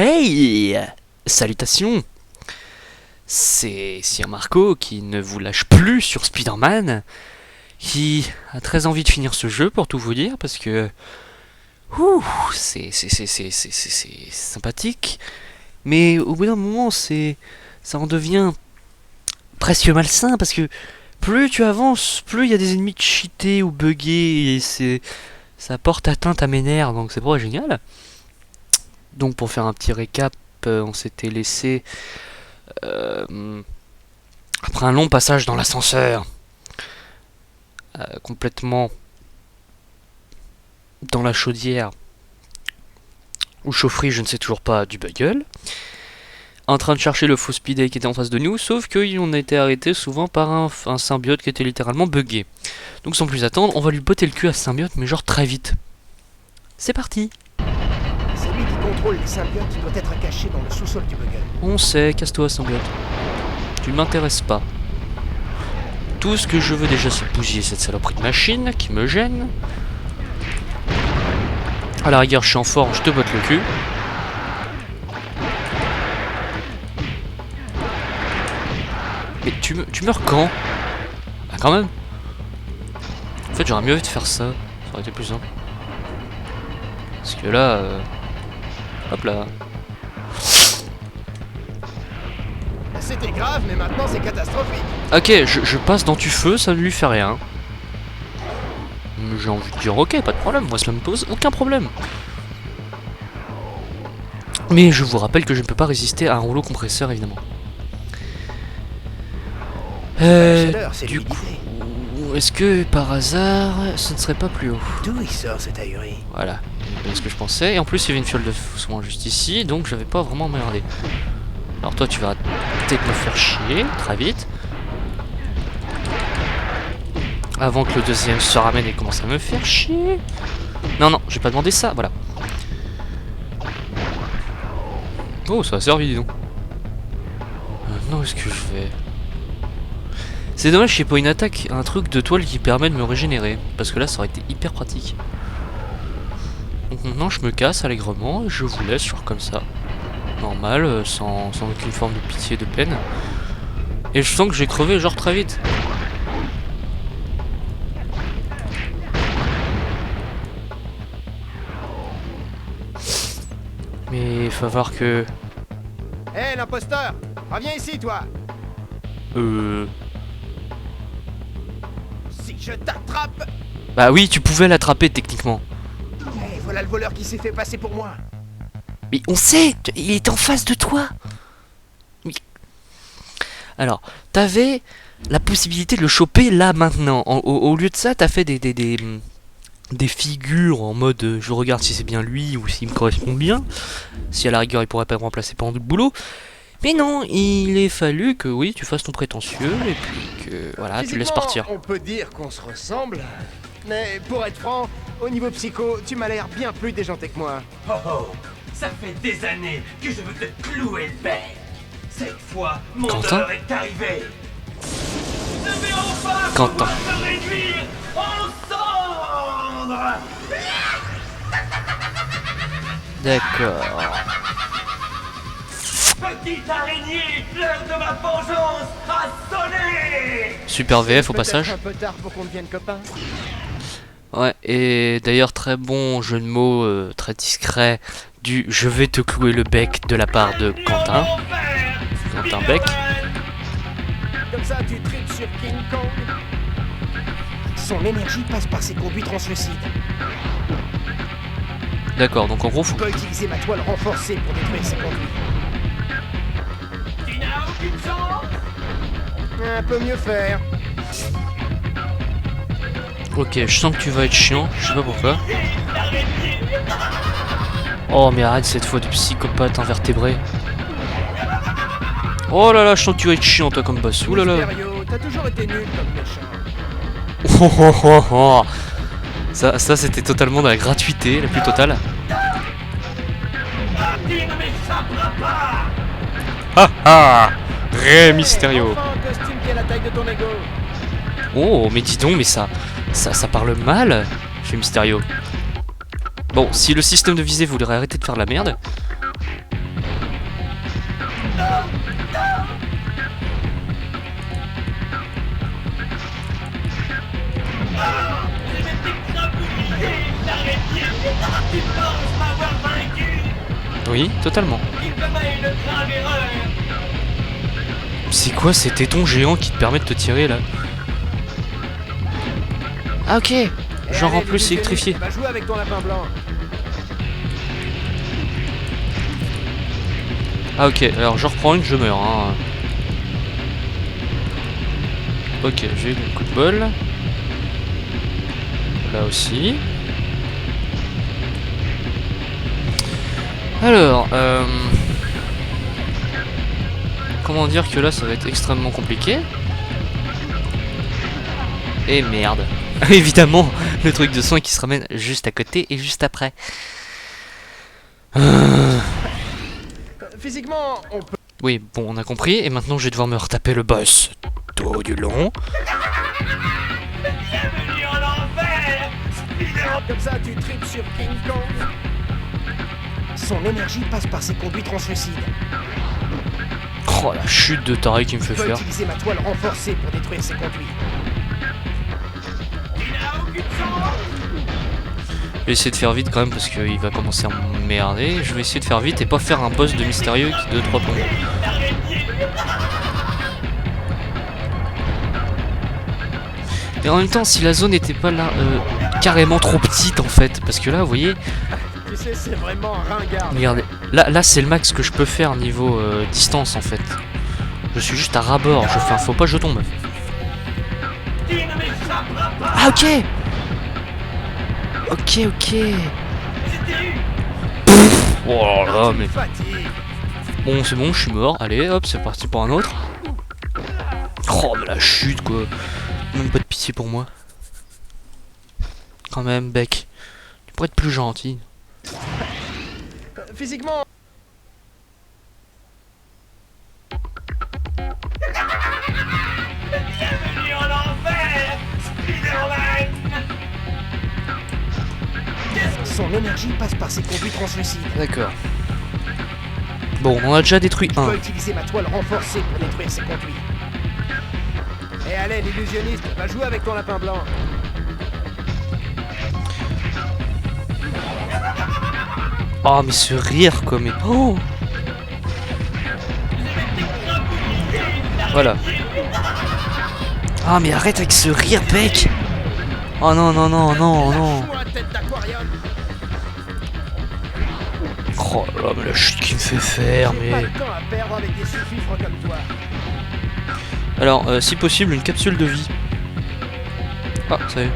Hey! Salutations! C'est Sir Marco qui ne vous lâche plus sur Spider-Man, qui a très envie de finir ce jeu pour tout vous dire, parce que c'est sympathique, mais au bout d'un moment ça en devient presque malsain, parce que plus tu avances, plus il y a des ennemis cheatés ou buggés, et ça porte atteinte à mes nerfs, donc c'est pas génial. Donc pour faire un petit récap, on s'était laissé après un long passage dans l'ascenseur, complètement dans la chaudière, ou chaufferie, je ne sais toujours pas, du Bugle, en train de chercher le faux Speedy qui était en face de nous, sauf qu'on a été arrêté souvent par un symbiote qui était littéralement buggé. Donc sans plus attendre, on va lui botter le cul à ce symbiote, mais genre très vite. C'est parti! C'est lui qui contrôle les symbiotes qui doit être caché dans le sous-sol du Bugle. On sait, casse-toi symbiote. Tu ne m'intéresses pas. Tout ce que je veux déjà, c'est bousiller cette saloperie de machine qui me gêne. À la rigueur, je suis en forme, je te botte le cul. Mais tu meurs quand? Ah, quand même. En fait, j'aurais mieux fait de faire ça. Ça aurait été plus simple. Parce que là... hop là. C'était grave, mais maintenant c'est catastrophique. Ok, je passe dans du feu, ça ne lui fait rien. J'ai envie de dire ok, pas de problème, moi cela me pose aucun problème. Mais je vous rappelle que je ne peux pas résister à un rouleau compresseur, évidemment. Du coup, est-ce que par hasard, ce ne serait pas plus haut? D'où il sort cet ahuri? Voilà, c'est ce que je pensais. Et en plus, il y avait une fiole de soin juste ici, donc je vais pas vraiment m'emmerder. Alors toi, tu vas peut-être me faire chier, très vite. Avant que le deuxième se ramène et commence à me faire chier. Non, non, j'ai pas demandé ça, voilà. Oh, ça a servi, dis donc. Maintenant, où est-ce que je vais? C'est dommage qu'il n'y ait pas une attaque, un truc de toile qui permet de me régénérer. Parce que là, ça aurait été hyper pratique. Donc maintenant, je me casse allègrement et je vous laisse genre comme ça. Normal, sans aucune forme de pitié, de peine. Et je sens que j'ai crevé genre très vite. Mais il faut voir que... Hé, l'imposteur! Reviens ici, toi! Si je t'attrape! Bah oui, tu pouvais l'attraper techniquement. Hé, voilà le voleur qui s'est fait passer pour moi! Mais on sait, il est en face de toi. Mais... Alors, t'avais la possibilité de le choper là maintenant. Au lieu de ça, t'as fait des figures en mode je regarde si c'est bien lui ou s'il me correspond bien. Si à la rigueur il pourrait pas me remplacer pendant tout le boulot. Mais non, il est fallu que oui, tu fasses ton prétentieux et puis que voilà, tu le laisses partir. On peut dire qu'on se ressemble, mais pour être franc, au niveau psycho, tu m'as l'air bien plus déjanté que moi. Oh oh, ça fait des années que je veux te clouer le bec. Cette fois, mon Quentin heure est arrivée. Je vais enfin Quentin. pouvoir te réduire en cendres. D'accord. Petite araignée, l'heure de ma vengeance a sonné. Super VF au Peut-être passage. un peu tard pour qu'on devienne copains. Ouais, et d'ailleurs très bon jeu de mots, très discret, du je vais te clouer le bec de la part de Quentin. Quentin Beck. Comme ça, tu tripes sur King Kong. Son énergie passe par ses conduits translucides. D'accord, donc en gros Je faut... peux utiliser ma toile renforcée pour détruire ses conduits. Tu n'as aucune chance. Un peu mieux faire. Ok, je sens que tu vas être chiant, je sais pas pourquoi. Oh mais arrête cette fois de psychopathe invertébré. Oh là là, je sens que tu vas être chiant toi comme boss, ouh là là. Mysterio, t'as toujours été nul comme méchant. Oh, oh, oh, oh. Ça c'était totalement de la gratuité, la plus totale. Tu ne m'échapperas pas. Ah ah, Rey Mysterio. Enfin, un costume qui a la taille de ton ego. Oh mais dis donc, mais ça parle mal chez Mysterio. Bon, si le système de visée voulait arrêter de faire de la merde. Oui, totalement. C'est quoi ces tétons géants qui te permettent de te tirer là? Ah ok. Genre en plus électrifié. Va jouer avec ton lapin blanc. Ah ok, alors je reprends une, je meurs. Hein. Ok, j'ai eu le coup de bol. Là aussi. Alors, comment dire que là ça va être extrêmement compliqué. Et merde. Évidemment, le truc de soin qui se ramène juste à côté et juste après. Physiquement, on peut... Oui, bon, on a compris. Et maintenant, je vais devoir me retaper le boss tout du long. Bienvenue en enfer, Spider-Man. Comme ça, tu tripes sur King Kong. Son énergie passe par ses conduits translucides. Oh, la chute de taré qui me fait Je peux faire. utiliser ma toile renforcée pour détruire ses conduits. Il n'a aucune chance. Je vais essayer de faire vite quand même parce qu'il va commencer à m'emmerder. Je vais essayer de faire vite et pas faire un boss de mystérieux qui de 3 points. Et en même temps, si la zone n'était pas là, carrément trop petite en fait, parce que là, vous voyez, Tu sais, c'est vraiment ringard. regardez, là c'est le max que je peux faire niveau distance en fait. Je suis juste à ras-bord, je fais un faux pas, je tombe. Tu ne m'échapperas pas. Ah ok. Ok. J'étais eu. Oh là là, mais Fatigue. bon, c'est bon, je suis mort. Allez, hop, c'est parti pour un autre. Oh, mais la chute, quoi. Même pas de pitié pour moi. Quand même, Beck. Tu pourrais être plus gentil. Physiquement, Bienvenue en enfer, Spider-Man. son énergie passe par ses conduits translucides. D'accord. Bon, on en a déjà détruit Je peux un. utiliser ma toile renforcée pour détruire ses conduits. Et allez, l'illusionniste, va jouer avec ton lapin blanc. Oh, mais ce rire, quoi, mais... Oh. Voilà. Ah, mais arrête avec ce rire, Beck. Oh non, non, non, non, non. Lâche-moi, tête d'aquarium. Oh là, mais la chute qu'il me fait faire, J'ai pas mais... le temps à perdre avec des sous-fifres comme toi. Alors, si possible, une capsule de vie. Ah, ça y est.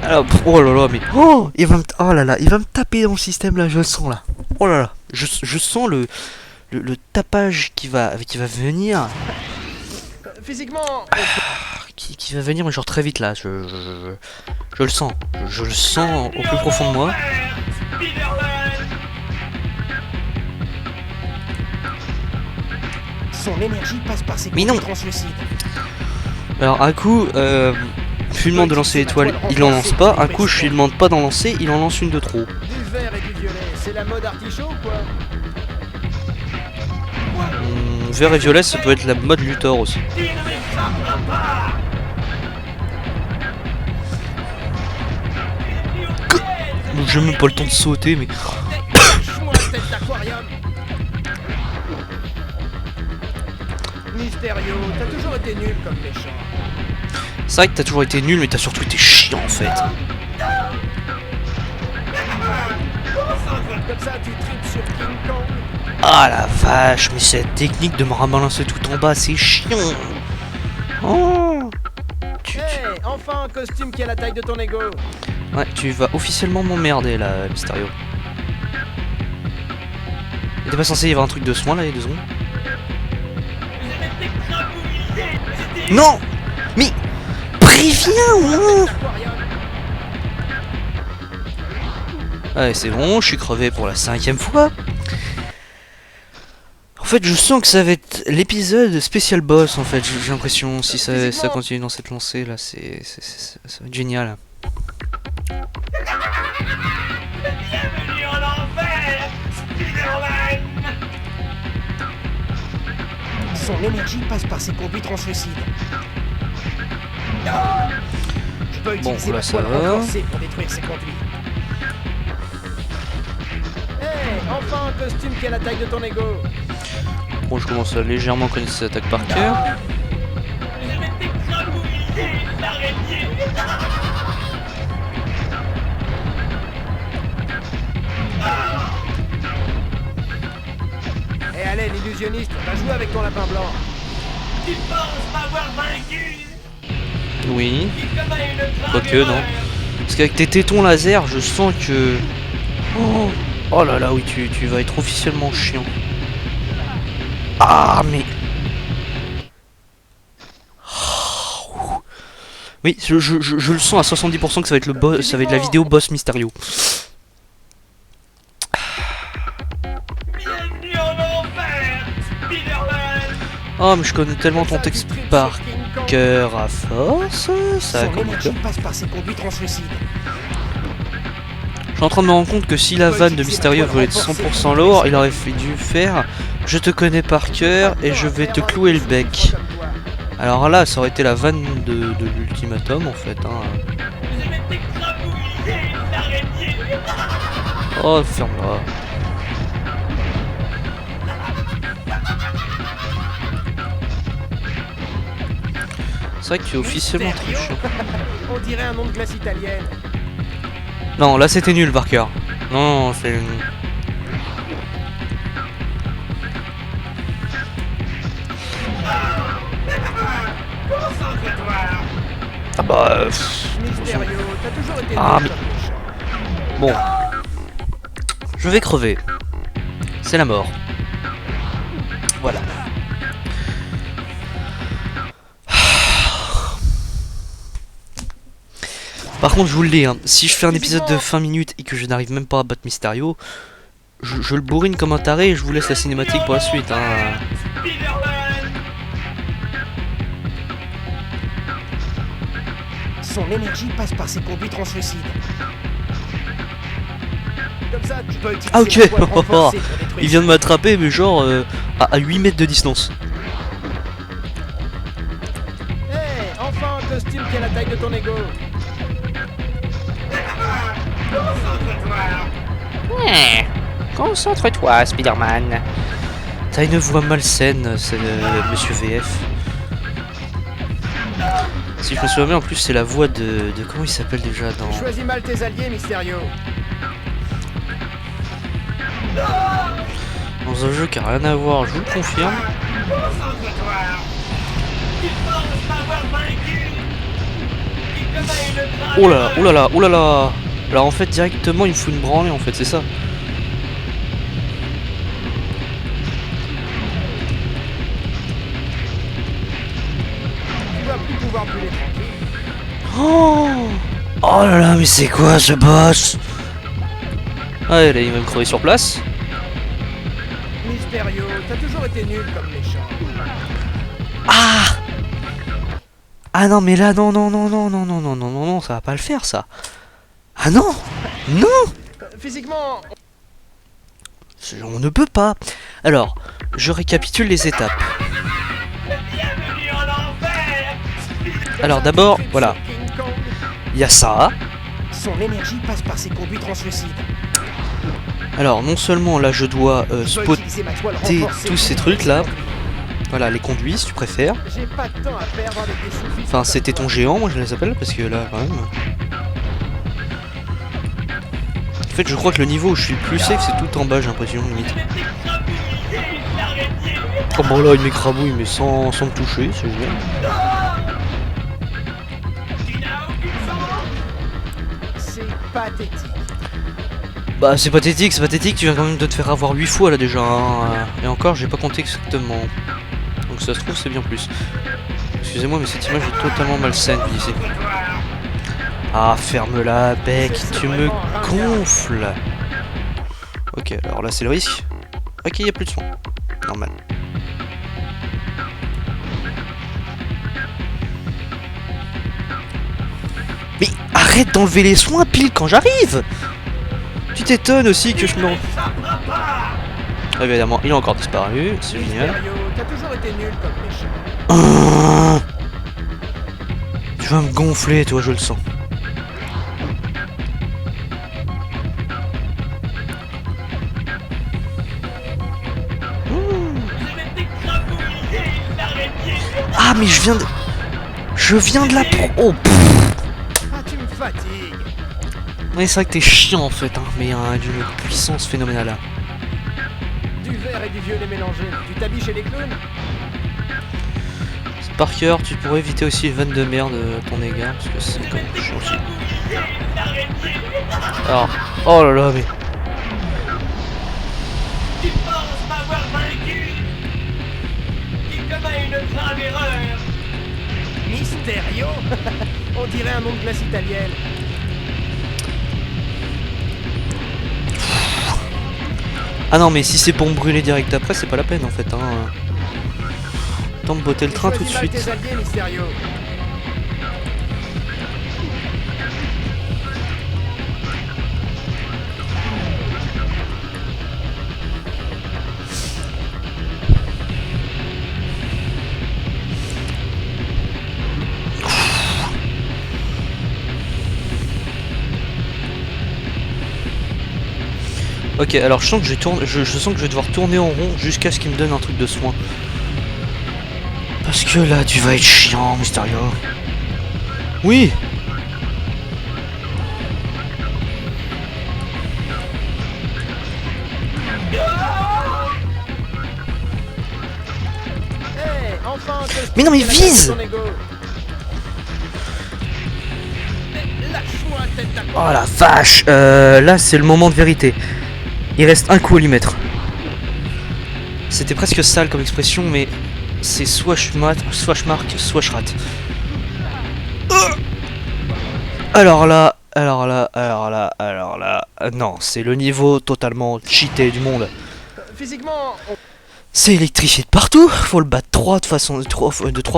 Alors, oh là là, mais... Oh, il va me... Oh là là, il va me taper dans le système, là, je le sens, là. Oh là là, je sens le tapage qui va venir... Physiquement, Qui va venir, mais genre très vite, là. Je le sens. Je le sens au plus profond de moi. son énergie passe par ses Mais non. conduits translucides. Alors, un coup, je lui demande de lancer l'étoile, il en lance pas. Un coup, je lui demande pas d'en lancer, il en lance une de trop. Du vert et du violet, c'est la mode artichaut ou quoi? Vert et violet, ça peut être la mode Luthor aussi. J'ai même pas le temps de sauter, mais... Lâche-moi, tête d'aquarium. Mysterio, t'as toujours été nul comme méchant. C'est vrai que t'as toujours été nul, mais t'as surtout été chiant en fait. Comme ça, tu tripes sur King Kong. Ah la vache, mais cette technique de me rabalancer tout en bas, c'est chiant. Oh. Hey, enfin un costume qui a la taille de ton ego. Ouais, tu vas officiellement m'emmerder là, Mysterio. Il était pas censé y avoir un truc de soin là, il y a 2 secondes. Non. Mais... Préviens au moins. Ouais, c'est bon, je suis crevé pour la 5e fois. En fait, je sens que ça va être l'épisode spécial boss, en fait. J'ai l'impression, si ça continue dans cette lancée, là, ça va être génial. Bienvenue en enfer, Son énergie passe par ses conduits translucides. Je peux utiliser là, ma ça toile va. renforcée pour détruire ces conduits. Hey, enfin un costume qui a la taille de ton ego. Bon, je commence à légèrement connaître ses attaques par cœur. Je vais t'écrabouiller, l'araignée. Et allez, l'illusionniste, va jouer avec ton lapin blanc. Tu penses m'avoir vaincu? Oui. Tu commets une grave Quoique, erreur. non. Parce qu'avec tes tétons laser, je sens que... Oh là là, oui, tu vas être officiellement chiant. Ah, mais... Oui, je le sens à 70% que ça va être le boss, ça va être la vidéo boss Mysterio. Bienvenue en enfer, Spider-Man. Oh, mais je connais tellement ton Comme ça, texte tu tripes par sur King Kong. cœur à force. Ça Son commence. énergie passe par ses conduits translucides. Je suis en train de me rendre compte que si la vanne de Mysterio voulait être 100% lourd, il aurait dû faire « Je te connais par cœur et je vais te clouer le bec ». Alors là, ça aurait été la vanne de l'ultimatum en fait. Hein. Je vais t'écrabouiller, l'araignée. Oh, ferme-la. C'est vrai que tu es officiellement très chiant. On dirait un nom de glace italienne. Non, là c'était nul par cœur. Non, c'est... Concentre-toi. Ah bah... Mysterio, t'as toujours été Ah, nul mais- comme méchant. Bon. Je vais crever. C'est la mort. Voilà. Par contre, je vous le dis, hein, si je fais un épisode de 20 minutes et que je n'arrive même pas à battre Mysterio, je le bourrine comme un taré et je vous laisse la cinématique pour la suite. Hein. Spider-Man. Son énergie passe par ses conduits translucides. Comme ça, tu peux utiliser Ah ok, la toile renforcée pour détruire il vient de m'attraper mais genre à 8 mètres de distance. Hey, enfin un costume qui a la taille de ton ego. Concentre-toi, Spider-Man. T'as une voix malsaine, c'est Monsieur VF. Si je me souviens bien, en plus, c'est la voix de comment il s'appelle déjà dans... Choisis mal tes alliés, Mysterio. Dans un jeu qui a rien à voir, je vous le confirme. Concentre-toi. Tu penses m'avoir vaincu? Tu commets une grave Oh là là, erreur. oh là là, oh là là. Alors en fait, directement, il me fout une branlée, en fait, c'est ça. Tu vas plus pouvoir brûler tranquille. Oh là là, mais c'est quoi ce boss? Ah, là, il va me crever sur place. Mysterio, t'as toujours été nul comme méchant. Ah! Ah non, mais là, non, non, non, non, non, non, non, non, non, non, ça va pas le faire, ça. Ah non! Non! Physiquement, On ne peut pas. Alors, je récapitule les étapes. Bienvenue en enfer. Alors d'abord, voilà, sur King Kong, il y a ça. son énergie passe par ses conduits translucides. Alors non seulement là je dois Je peux spotter utiliser ma toile tous renforcée ces pour trucs là. détruire ces conduits. Voilà, les conduits si tu préfères. J'ai pas de temps à perdre avec des sous-fifres Enfin, comme c'était toi. ton géant, moi je les appelle, parce que là quand même. En fait, je crois que le niveau où je suis le plus safe, c'est tout en bas, j'ai l'impression, limite. Oh bon là, il m'écrabouille, mais sans me toucher, c'est génial. C'est pathétique. Bah c'est pathétique, tu viens quand même de te faire avoir 8 fois là déjà, hein. Et encore j'ai pas compté exactement. Donc ça se trouve c'est bien plus. Excusez-moi mais cette image est totalement malsaine ici. Ah ferme-la bec, tu me gonfles. Ok alors là c'est le risque. Ok y a plus de son. Normal. Mais arrête d'enlever les soins pile quand j'arrive. Tu t'étonnes aussi que je me... Évidemment, il a encore disparu, c'est génial. Mysterio, t'as toujours été nul comme méchant. Tu vas me gonfler, toi, je le sens. Ah, mais je viens de... la... Oh, Ah, tu me fatigues. ouais, c'est vrai que t'es chiant, en fait, hein, mais d'une puissance phénoménale. Du vert et du violet mélangés. Tu t'habilles chez les clowns? Parker, tu pourrais éviter aussi les vannes de merde à ton égard, parce que c'est quand même chiant aussi. Alors, oh là là, mais... Tu penses m'avoir vaincu? Tu commets une grave erreur. Mysterio. On dirait un nom de glace italienne. Ah non, mais si c'est pour me brûler direct après, c'est pas la peine en fait. Hein. Tant de botter le train tout de Choisis mal suite. tes alliés, Mysterio. Ok, alors je sens que je sens que je vais devoir tourner en rond jusqu'à ce qu'il me donne un truc de soin. Parce que là, tu vas être chiant, Mysterio. Oui. Hey, enfin, Mais non, mais vise! Lâche-moi, tête d'accro. Oh la vache. Là, c'est le moment de vérité. Il reste un coup à lui mettre. C'était presque sale comme expression, mais c'est soit je mate, soit je marque, soit je rate. Alors là, non, c'est le niveau totalement cheaté du monde. Physiquement, C'est électrifié de partout, faut le battre de trois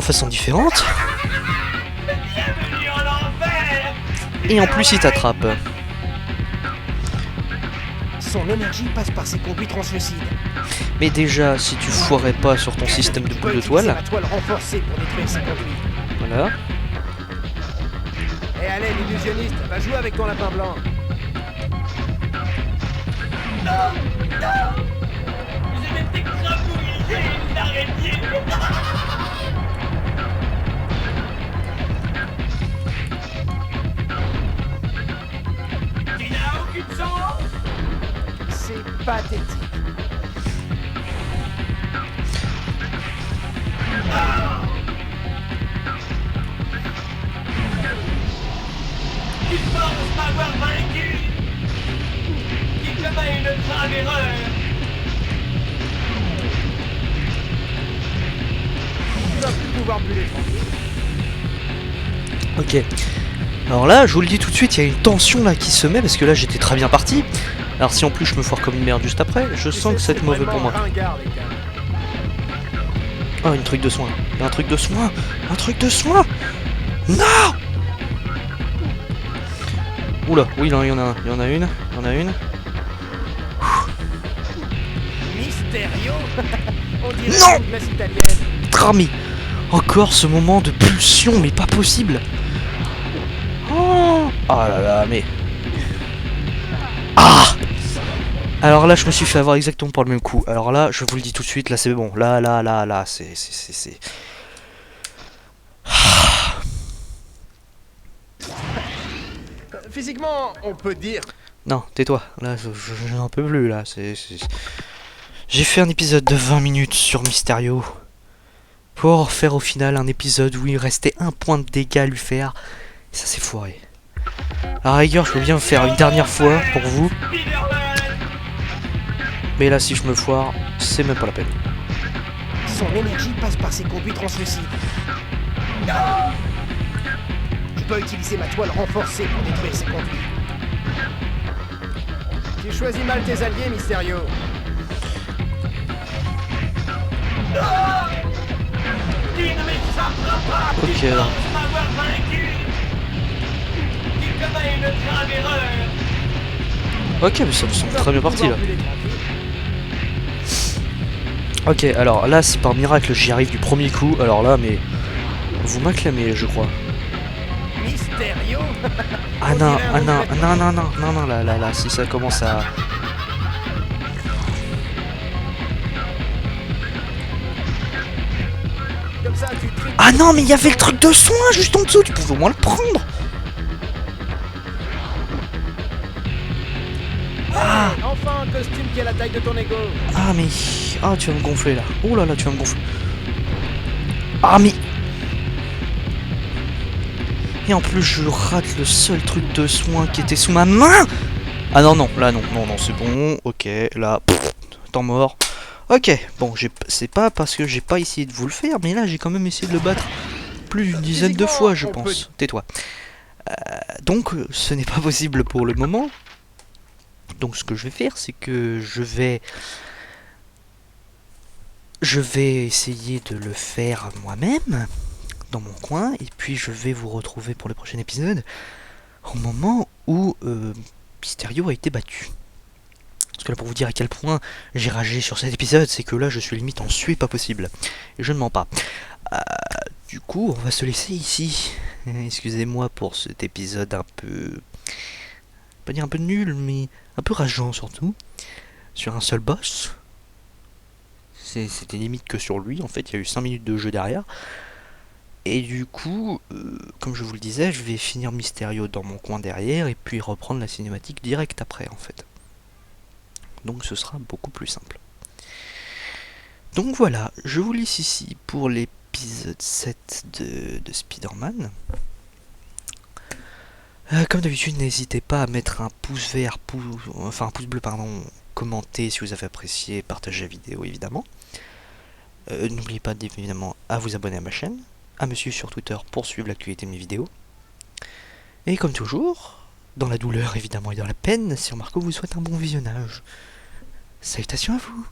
façons différentes. Bienvenue en enfer. Et en plus il t'attrape. son énergie passe par ses conduits translucides. Mais déjà, si tu foirais pas sur ton système de Tu peux boule de utiliser toile, ma toile renforcée pour détruire ses conduits. voilà. Et allez, l'illusionniste, va jouer avec ton lapin blanc. Je vais t'écrabouiller, l'araignée. Tu n'as aucune chance. C'est pathétique. Tu penses m'avoir vaincu. Tu commets une grave erreur. Tu vas plus pouvoir brûler tranquille. Ok. Alors là, je vous le dis tout de suite, il y a une tension là qui se met parce que là j'étais très bien parti. Alors si en plus je me foire comme une merde juste après, je sens que ça va être mauvais pour moi. Ringard, les gars. Oh, une truc de soin. Un truc de soin. Un truc de soin. Non. Oula, oui, il y en a une. Il y en a une. Mysterio. On dirait Non. une glace italienne. Trami. Encore ce moment de pulsion, mais pas possible. Oh là là, mais... Ah. Alors là, je me suis fait avoir exactement par le même coup. Alors là, je vous le dis tout de suite, là c'est bon. Là, c'est... Physiquement, on peut dire. Non, tais-toi. Là, je n'en peux plus, là. J'ai fait un épisode de 20 minutes sur Mysterio. Pour faire au final un épisode où il restait un point de dégâts à lui faire. Et ça s'est foiré. À la rigueur, je peux bien faire une dernière fois pour vous. Mais là, si je me foire, c'est même pas la peine. Son énergie passe par ses conduits translucides. Je dois utiliser ma toile renforcée pour détruire ses conduits. Tu choisis mal tes alliés, Mysterio. Tu ne m'échapperas pas. Ok, Tu alors. penses m'avoir vaincu. Tu commets une grave erreur. Ok, mais ça me semble très bien parti là. Pouvoir brûler tranquille. Ok, alors là, si par miracle j'y arrive du premier coup, alors là, mais vous m'acclamez, je crois. Mysterio. Ah On non, dirait un ah non, complètement- non, là, si ça commence à... Comme ça, tu tripes Ah sur non, mais il y King avait le Kong. truc de soin juste en dessous, tu pouvais au moins le prendre. Hey, enfin un costume qui a la taille de ton ego. Ah mais... Ah, tu vas me gonfler là. Oh là là, tu vas me gonfler. Ah mais... Et en plus, je rate le seul truc de soin qui était sous ma main. Ah non, non, là non, non, non, c'est bon. Ok, là, temps mort. Ok, bon, c'est pas parce que j'ai pas essayé de vous le faire, mais là, j'ai quand même essayé de le battre plus d'une dizaine de fois, je Physiquement, on pense. Tais-toi. Donc, ce n'est pas possible pour le moment. Donc, ce que je vais faire, c'est que je vais essayer de le faire moi-même, dans mon coin, et puis je vais vous retrouver pour le prochain épisode, au moment où Mysterio a été battu. Parce que là, pour vous dire à quel point j'ai ragé sur cet épisode, c'est que là, je suis limite en suée pas possible. Et je ne mens pas. Du coup, on va se laisser ici. Excusez-moi pour cet épisode un peu... pas dire un peu nul, mais un peu rageant surtout. Sur un seul boss. C'était limite que sur lui, en fait, il y a eu 5 minutes de jeu derrière. Et du coup, comme je vous le disais, je vais finir Mysterio dans mon coin derrière, et puis reprendre la cinématique direct après, en fait. Donc ce sera beaucoup plus simple. Donc voilà, je vous laisse ici pour l'épisode 7 de Spider-Man. Comme d'habitude, n'hésitez pas à mettre un pouce vert, un pouce bleu, pardon, commenter si vous avez apprécié, partager la vidéo évidemment. N'oubliez pas évidemment à vous abonner à ma chaîne, à me suivre sur Twitter pour suivre l'actualité de mes vidéos. Et comme toujours, dans la douleur évidemment et dans la peine, Sir Marco vous souhaite un bon visionnage. Salutations à vous!